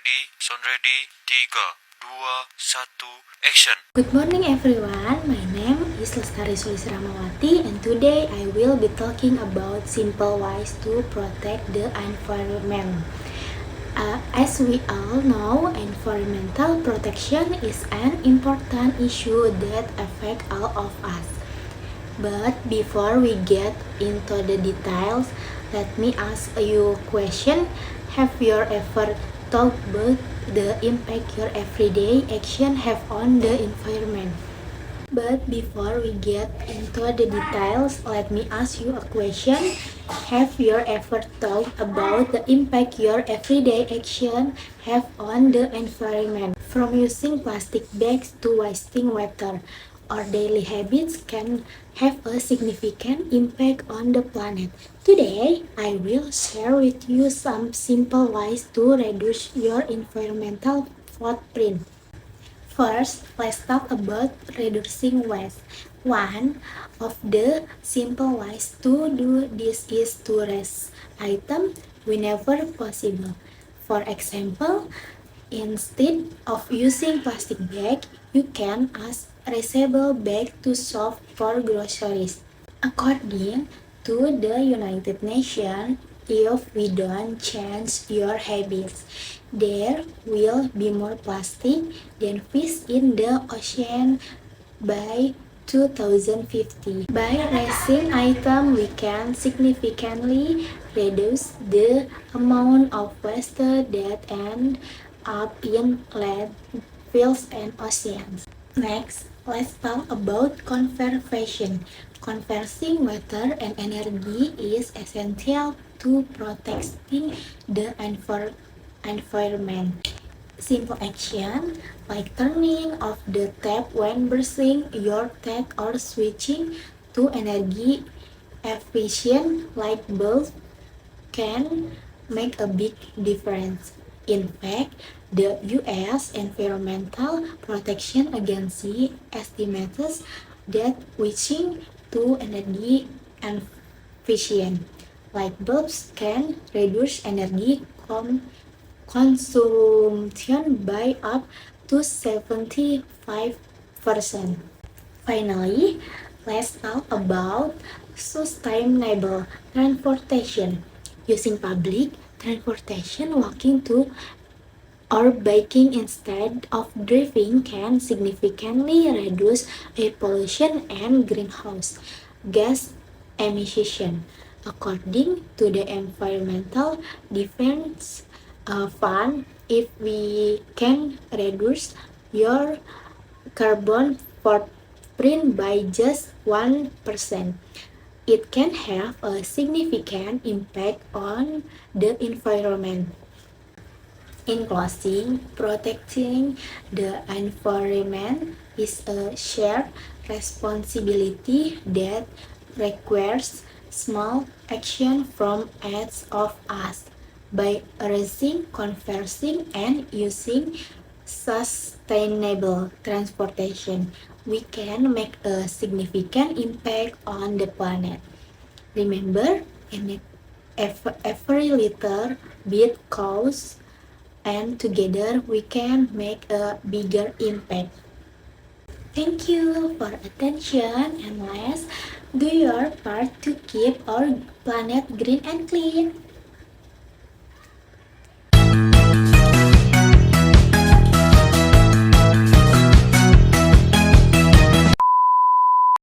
ready, 3, 2, 1, action. Good morning everyone, my name is Lestari Sulis Ramawati and today I will be talking about simple ways to protect the environment. As we all know, environmental protection is an important issue that affects all of us. But before we get into the details, let me ask you a question. Have you ever thought about the impact your everyday action have on the environment? But before we get into the details, let me ask you a question. Have you ever thought about the impact your everyday action have on the environment? From using plastic bags to wasting water, our daily habits can have a significant impact on the planet. Today, I will share with you some simple ways to reduce your environmental footprint. First, let's talk about reducing waste. One of the simple ways to do this is to reuse items whenever possible. For example, instead of using plastic bag, you can ask reusable bag to shop for groceries. According to the United Nations, if we don't change your habits, there will be more plastic than fish in the ocean by 2050. By raising items, we can significantly reduce the amount of waste that end up in landfills and oceans. Next, let's talk about conservation. Conserving water and energy is essential to protecting the environment. Simple action like turning off the tap when brushing your teeth or switching to energy efficient light bulbs can make a big difference. In fact, the U.S. Environmental Protection Agency estimates that switching to energy efficient light bulbs can reduce energy consumption by up to 75%. Finally, let's talk about sustainable transportation. Using public transportation, walking to or biking instead of driving can significantly reduce air pollution and greenhouse gas emission. According to the Environmental Defense Fund, if we can reduce your carbon footprint by just 1%, it can have a significant impact on the environment. In closing, protecting the environment is a shared responsibility that requires small action from each of us. By reducing, conversing, and using sustainable transportation, we can make a significant impact on the planet. Remember, every little bit counts, and together we can make a bigger impact. Thank you for attention, and let's do your part to keep our planet green and clean.